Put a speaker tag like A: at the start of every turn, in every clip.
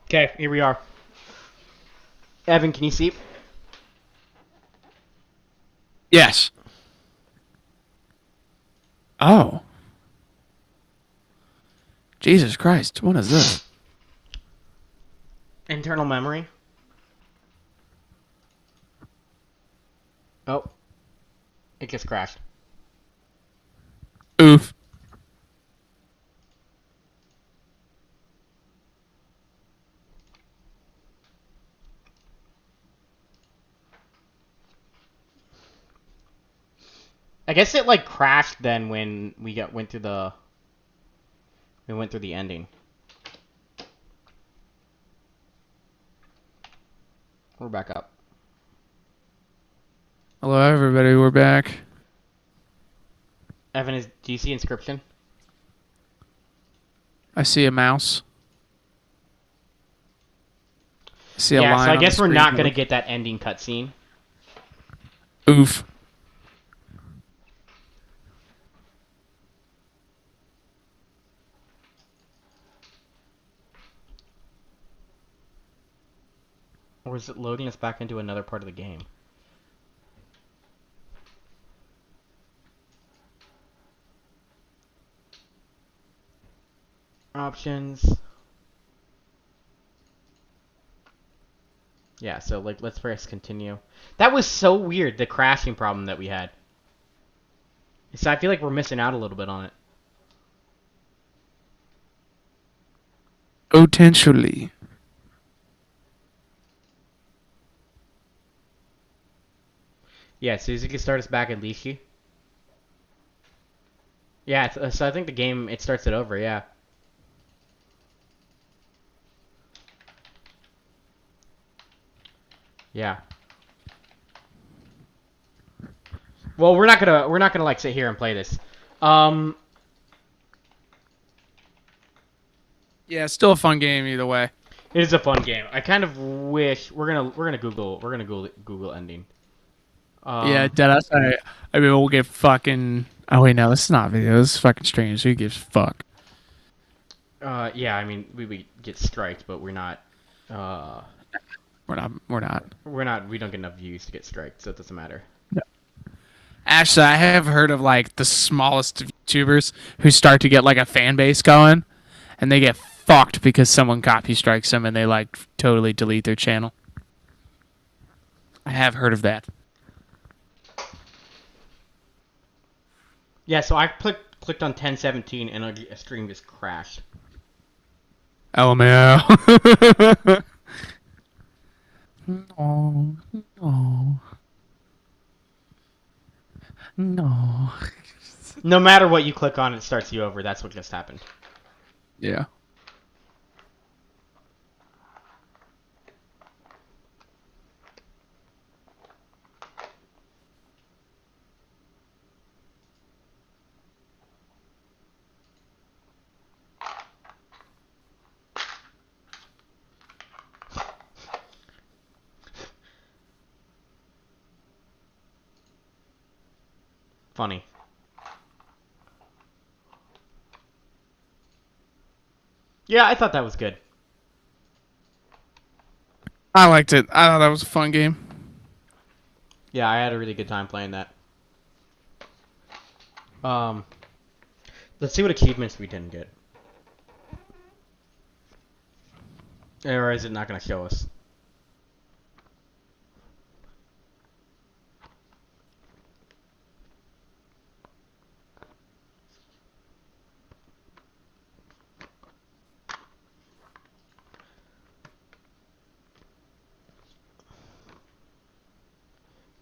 A: Okay, here we are. Evan, can you see?
B: Yes. Oh. Jesus Christ. What is this?
A: Internal memory. Oh, it just crashed.
B: Oof.
A: I guess it like crashed then when we went through the ending. We're back up.
B: Hello, everybody. We're back.
A: Evan, do you see Inscryption?
B: I see a mouse. I see a
A: Yeah, so
B: line
A: I
B: on the
A: guess we're
B: screen.
A: not gonna get that ending cutscene.
B: Oof.
A: Or is it loading us back into another part of the game? Options. Yeah, so like let's press continue. That was so weird, the crashing problem that we had. So I feel like we're missing out a little bit on it.
B: Potentially.
A: Yeah, so you can start us back at Lishi. Yeah, so I think the game, it starts it over, yeah. Yeah. Well, we're not gonna like sit here and play this. Um,
B: Yeah, still a fun game either way.
A: it is a fun game. I kind of wish we're gonna Google ending.
B: Yeah,
A: Um,
B: deadass. I mean, we'll get fucking. Oh wait, no, this is not video. This is fucking strange. Who gives fuck?
A: yeah, I mean we get striked, but we're not. Uh,
B: We're not. We're not.
A: we don't get enough views to get striked, so it doesn't matter.
B: No. Actually, I have heard of like the smallest YouTubers who start to get like a fan base going, and they get fucked because someone copy strikes them and they like totally delete their channel. I have heard of that.
A: Yeah, so I clicked on 1017 and a stream just crashed.
B: LMAO. No, no, no.
A: No matter what you click on, it starts you over. That's what just happened.
B: Yeah.
A: Funny. Yeah, I thought that was good.
B: I liked it. I thought that was a fun game.
A: Yeah, I had a really good time playing that. Um, let's see what achievements we didn't get. Or is it not going to show us?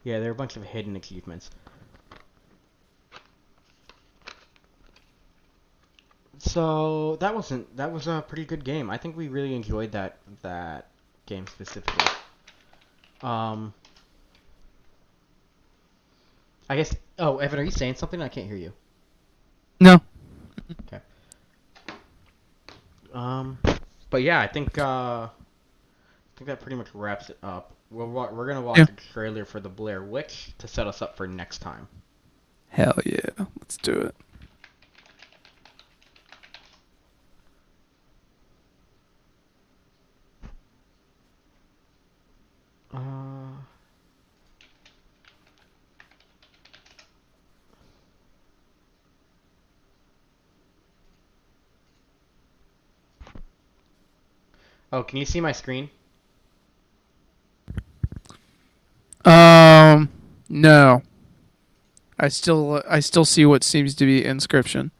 A: Yeah, there are a bunch of hidden achievements. So that was a pretty good game. I think we really enjoyed that game specifically. Um, I guess. Oh, Evan, are you saying something? I can't hear you.
B: No.
A: Okay. But yeah, I think that pretty much wraps it up. We're gonna watch
B: Yeah.
A: the trailer for the Blair Witch to set us up for next time.
B: Hell yeah. Let's do it.
A: Oh, can you see my screen?
B: Um, no. I still see what seems to be Inscryption.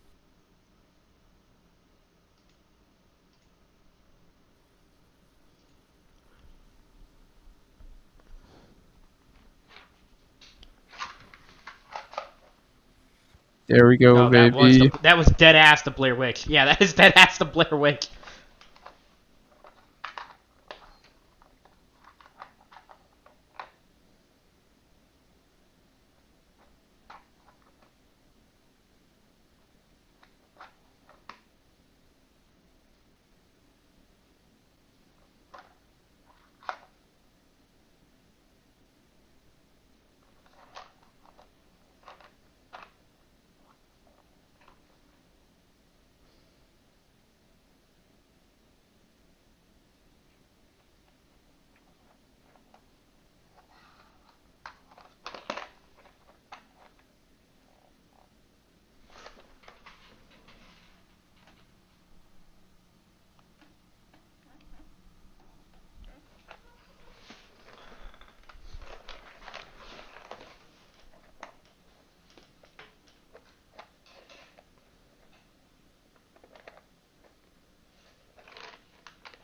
B: There we go,
A: Oh,
B: baby.
A: that was dead ass the Blair Witch. Yeah, that is dead ass the Blair Witch.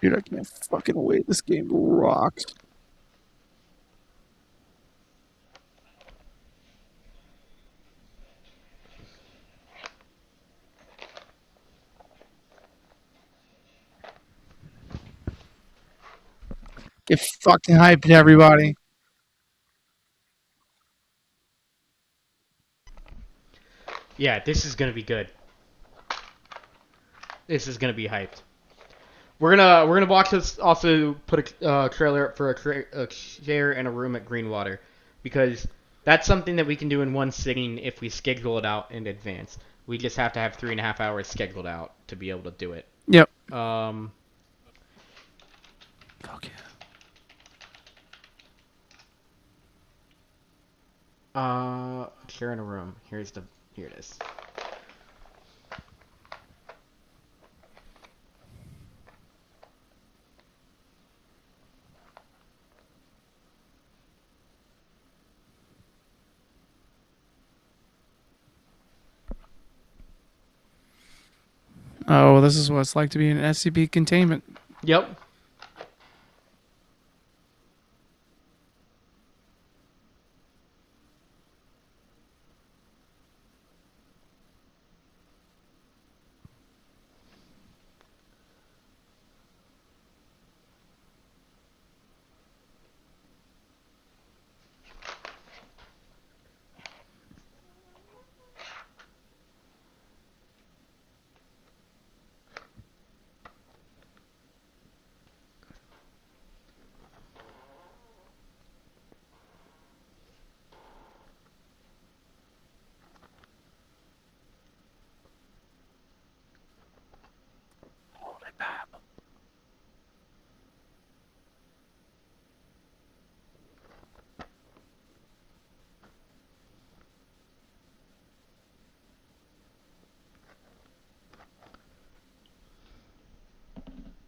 B: Dude, I can't fucking wait. This game rocks. Get fucking hyped, everybody.
A: Yeah, this is gonna be good. This is gonna be hyped. We're gonna watch this. Also, put a trailer up for a share and a room at Greenwater, because that's something that we can do in one sitting if we schedule it out in advance. We just have to have 3.5 hours scheduled out to be able to do it.
B: Yep.
A: Um,
B: Fuck yeah.
A: share in a room. Here it is.
B: Oh, this is what it's like to be in SCP containment.
A: Yep.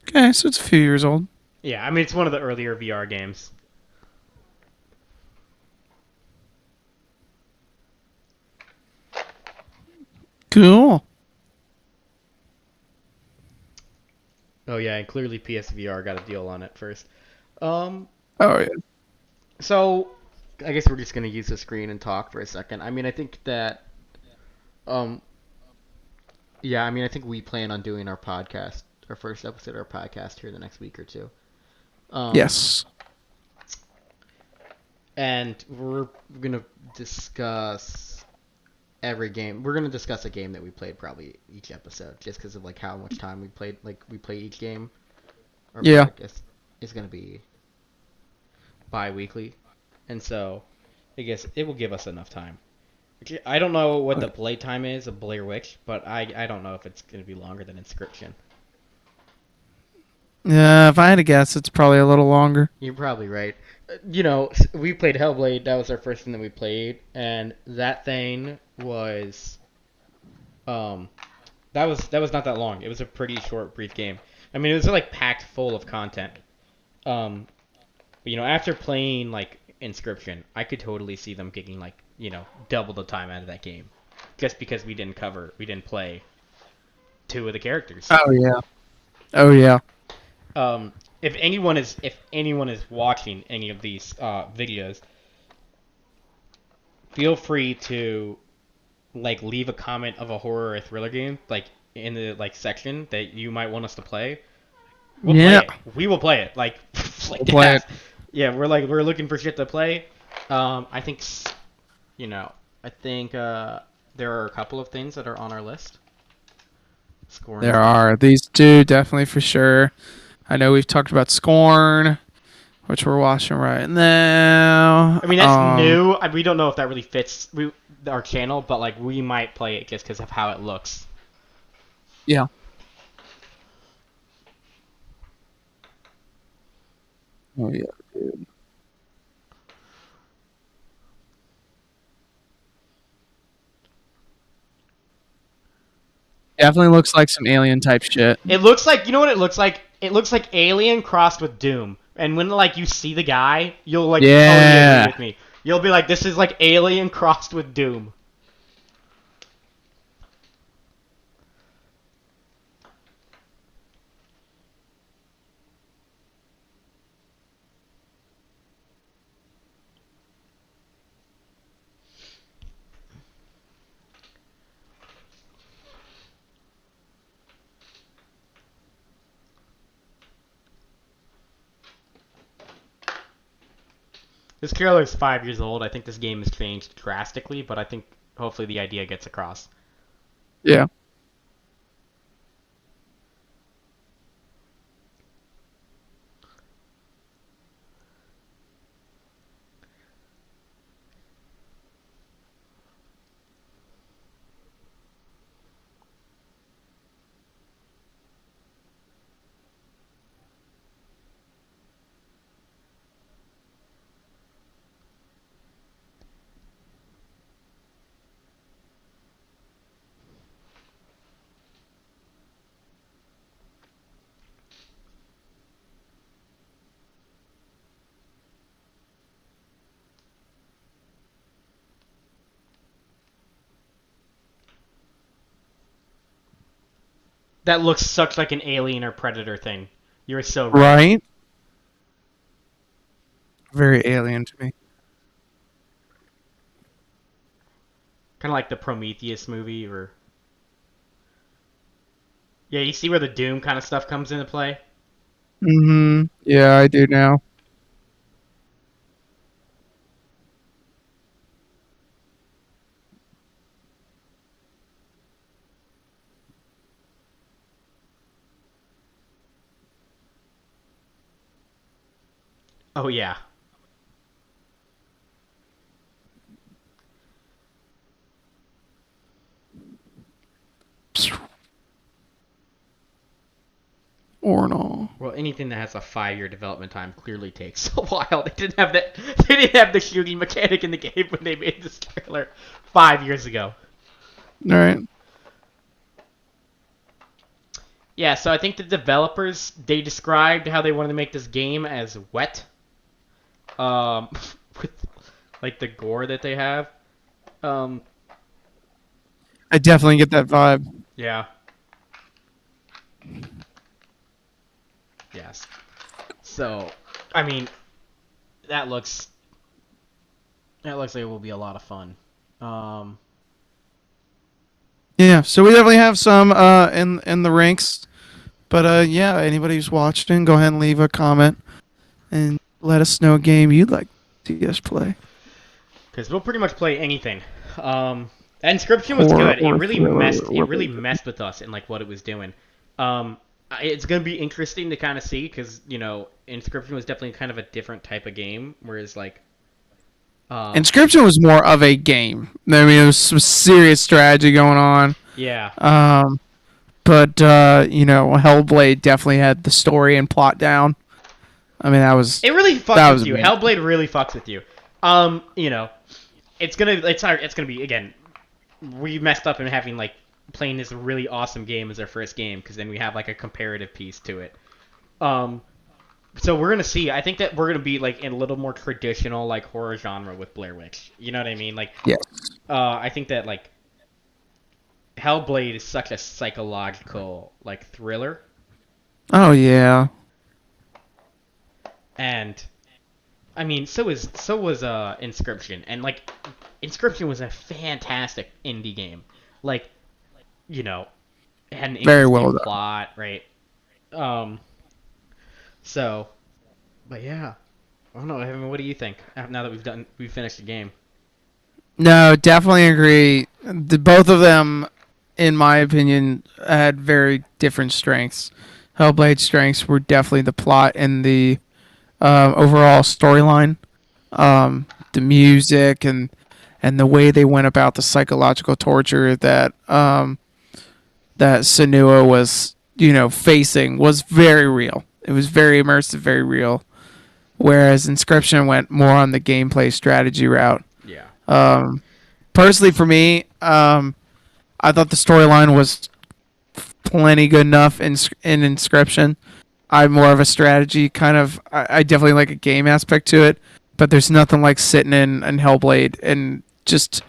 B: Okay, so it's a few years old.
A: Yeah, I mean it's one of the earlier VR games.
B: Cool.
A: Oh yeah, and clearly PSVR got a deal on it first. Um,
B: Oh yeah.
A: so I guess we're just gonna use the screen and talk for a second. I mean, I think that, um, yeah, I mean, I think we plan on doing our podcast, our first episode of our podcast here the next week or two. Um,
B: Yes.
A: and we're gonna discuss every game. We're gonna discuss a game that we played probably each episode, just because of like how much time we played. Like we play each game. Our
B: Yeah.
A: podcast is gonna be bi-weekly, and so I guess it will give us enough time. I don't know what the play time is of Blair Witch, but I don't know if it's gonna be longer than Inscryption.
B: Yeah, if I had to guess, it's probably a little longer.
A: You're probably right. We played Hellblade. That was our first thing that we played, and that thing was, um, that was not that long. It was a pretty short, brief game. I mean, it was like packed full of content. Um, after playing like Inscryption, I could totally see them getting like double the time out of that game, just because we didn't play two of the characters.
B: Oh yeah. Oh yeah.
A: If anyone is watching any of these videos, feel free to like leave a comment of a horror or thriller game like in the like section that you might want us to play. We'll play it. We will play it. Like
B: We'll play it.
A: Yeah, we're looking for shit to play. I think there are a couple of things that are on our list. Scorn.
B: There are these two definitely for sure. I know we've talked about Scorn, which we're watching right now.
A: I mean, that's new. We don't know if that really fits our channel, but like we might play it just because of how it looks.
B: Yeah. Oh yeah, dude. Definitely looks like some alien type shit.
A: It looks like, you know what it looks like? It looks like Alien crossed with Doom. And when like you see the guy, you'll like totally agree with me. You'll be like, this is like Alien crossed with Doom. This trailer is 5 years old. I think this game has changed drastically, but I think hopefully the idea gets across.
B: Yeah.
A: That looks such like an Alien or Predator thing. You're so right.
B: Right? Very alien to me.
A: Kind of like the Prometheus movie, or... Yeah, you see where the Doom kind of stuff comes into play?
B: Mm-hmm. Yeah, I do now.
A: Oh, yeah.
B: Or no.
A: Well, anything that has a 5-year development time clearly takes a while. They didn't have that. They didn't have the shooting mechanic in the game when they made this trailer 5 years ago.
B: All right.
A: Yeah, so I think the developers, they described how they wanted to make this game as wet. With like the gore that they have.
B: I definitely get that vibe.
A: Yeah. Yes. So, I mean, that looks like it will be a lot of fun.
B: Yeah, so we definitely have some in the ranks. But yeah, anybody who's watching, go ahead and leave a comment and let us know a game you'd like to see us play.
A: Because we'll pretty much play anything. Inscryption was good. It really messed with us and like what it was doing. It's gonna be interesting to kind of see because Inscryption was definitely kind of a different type of game, whereas like
B: Inscryption was more of a game. I mean, there was some serious strategy going on.
A: Yeah.
B: But Hellblade definitely had the story and plot down. I mean,
A: it really fucks with you. Hellblade really fucks with you. It's gonna be again. We messed up in having like playing this really awesome game as our first game because then we have like a comparative piece to it. Um, so we're gonna see. I think that we're gonna be like in a little more traditional like horror genre with Blair Witch. You know what I mean? Like,
B: Yes.
A: I think that like Hellblade is such a psychological like thriller,
B: Oh yeah.
A: and I mean, so was Inscryption, and like Inscryption was a fantastic indie game. Like, you know, it had an
B: Very well
A: interesting
B: done.
A: plot, right? Um, so, but yeah, I don't know. Evan, what do you think now that we've finished the game?
B: No, definitely agree. Both of them, in my opinion, had very different strengths. Hellblade's strengths were definitely the plot and the overall storyline, the music, and the way they went about the psychological torture that Senua was, facing was very real. It was very immersive, very real. Whereas Inscription went more on the gameplay strategy route.
A: Yeah.
B: Personally, for me, I thought the storyline was plenty good enough in Inscription. I'm more of a strategy kind of. I definitely like a game aspect to it, but there's nothing like sitting in Hellblade and just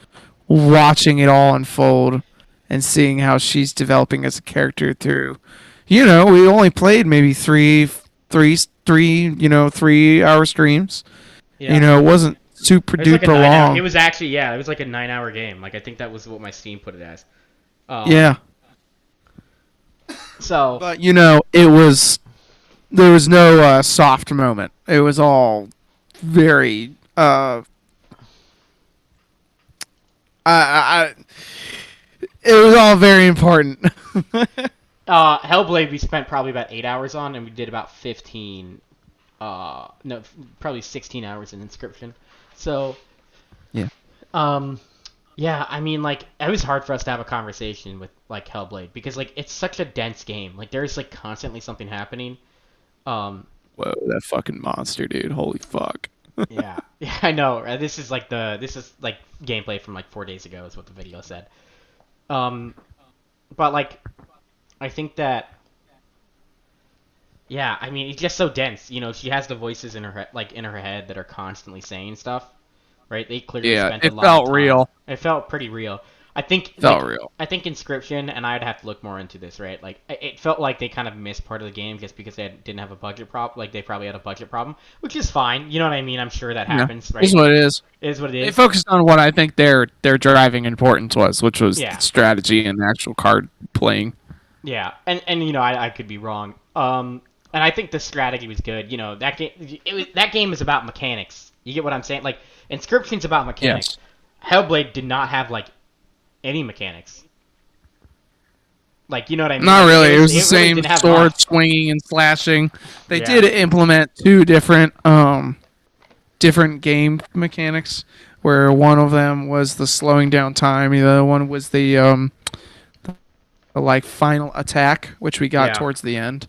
B: watching it all unfold and seeing how she's developing as a character through. We only played maybe 3 hour streams.
A: Yeah.
B: It wasn't super
A: It was like a
B: duper long.
A: It was actually it was like a 9 hour game. Like I think that was what my Steam put it as.
B: Yeah,
A: So
B: but there was no soft moment. It was all very I it was all very important.
A: Hellblade we spent probably about 8 hours on, and we did about 15. No, probably 16 hours in Inscription. So
B: Yeah.
A: yeah, I mean, like, it was hard for us to have a conversation with, like, Hellblade, because, like, it's such a dense game. Like, there's, like, constantly something happening.
B: Whoa, that fucking monster, dude. Holy fuck.
A: Yeah. Yeah, I know. Right? This is, like, gameplay from, like, 4 days ago is what the video said. But, like, I think that, yeah, I mean, it's just so dense. She has the voices in her, in her head that are constantly saying stuff. Right? They clearly
B: Yeah,
A: spent a
B: it
A: lot
B: felt
A: of time.
B: real.
A: It felt pretty real. I think
B: Felt real.
A: I think Inscription, and I'd have to look more into this, right? Like it felt like they kind of missed part of the game just because didn't have a budget problem. Like they probably had a budget problem, which is fine. You know what I mean? I'm sure that happens, right?
B: This is what it is.
A: It is what it
B: They
A: is.
B: focused on what I think their driving importance was, which was
A: Yeah.
B: strategy and actual card playing.
A: Yeah, and I could be wrong. And I think the strategy was good. That game is about mechanics. You get what I'm saying? Like Inscription's about mechanics.
B: Yes.
A: Hellblade did not have like any mechanics. Like, you know what I mean?
B: Not
A: Like,
B: really. It was the
A: really
B: same
A: didn't have
B: sword
A: much.
B: swinging and slashing. They
A: Yeah.
B: did implement two different game mechanics, where one of them was the slowing down time, the other one was the like final attack, which we got
A: Yeah.
B: towards the end.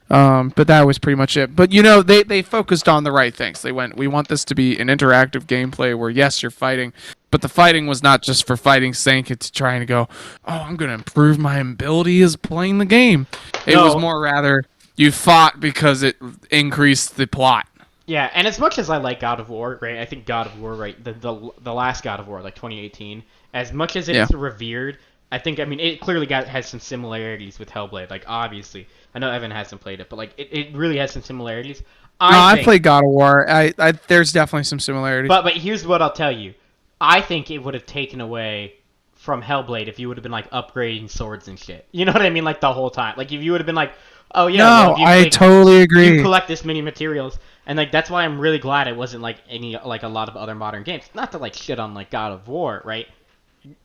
B: But that was pretty much it. But they focused on the right things. They went, we want this to be an interactive gameplay where yes, you're fighting, but the fighting was not just for fighting's sake. It's trying to go, oh, I'm gonna improve my ability as playing the game. It
A: No.
B: was more rather you fought because it increased the plot.
A: Yeah, and as much as I like God of War, right? I think God of War, right? The last God of War, like 2018, as much as it's revered, I mean it clearly has some similarities with Hellblade. Like obviously, I know Evan hasn't played it, but like it really has some similarities.
B: I played God of War. I there's definitely some similarities.
A: But here's what I'll tell you. I think it would have taken away from Hellblade if you would have been like upgrading swords and shit. You know what I mean? Like the whole time. Like if you would have been like, oh yeah,
B: No,
A: well,
B: I totally agree.
A: You collect this many materials, and like that's why I'm really glad it wasn't like a lot of other modern games. Not to like shit on like God of War, right?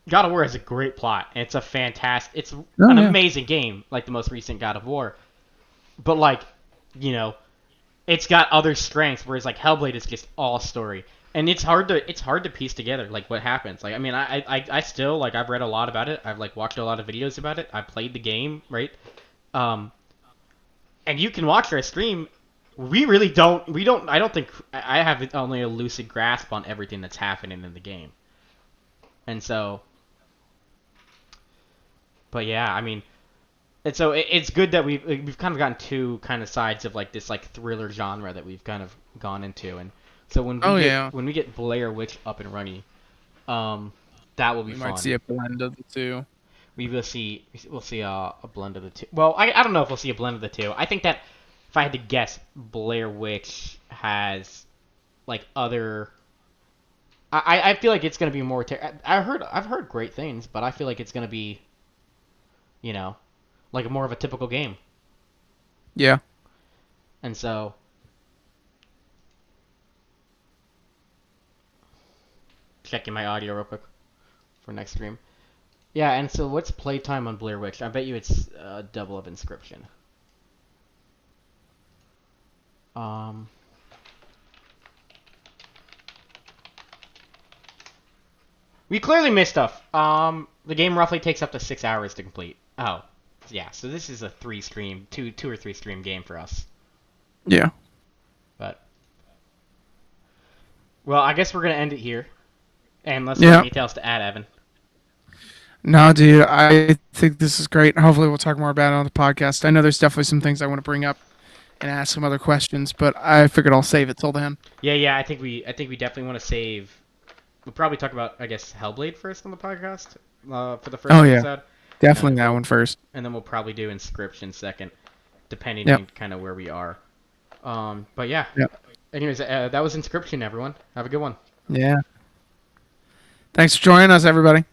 A: God of War has a great plot, and it's an amazing game, like the most recent God of War. But like, it's got other strengths, whereas like Hellblade is just all story, and it's hard to piece together like what happens. Like I mean, I still like I've read a lot about it. I've like watched a lot of videos about it. I played the game, right? And you can watch our stream. We don't. I don't think I have only a lucid grasp on everything that's happening in the game. And so, But yeah, I mean, it's good that we've kind of gotten two kind of sides of like this like thriller genre that we've kind of gone into, and so
B: Oh yeah,
A: when we get Blair Witch up and running, um, that will be
B: we might
A: fun.
B: see a blend of the two.
A: We'll see a blend of the two. Well, I don't know if we'll see a blend of the two. I think that if I had to guess, Blair Witch has like other. I feel like it's gonna be more. I've heard great things, but I feel like it's gonna be, you know, like more of a typical game.
B: Yeah.
A: And so, checking my audio real quick for next stream. Yeah, and so what's playtime on Blair Witch? I bet you it's double of Inscryption. Um, we clearly missed stuff. The game roughly takes up to 6 hours to complete. Oh, yeah. So this is a two or three stream game for us.
B: Yeah.
A: But well, I guess we're gonna end it here. And unless you
B: Yeah.
A: have anything else to add, Evan.
B: No, dude, I think this is great. Hopefully, we'll talk more about it on the podcast. I know there's definitely some things I want to bring up and ask some other questions, but I figured I'll save it till then.
A: Yeah. I think we definitely want to save. We'll probably talk about, I guess, Hellblade first on the podcast for the first
B: Oh, yeah.
A: episode.
B: Definitely that one first.
A: And then we'll probably do Inscryption second, depending
B: Yep.
A: on kind of where we are. But yeah.
B: Yep.
A: Anyways, that was Inscryption, everyone. Have a good one.
B: Yeah. Thanks for joining us, everybody.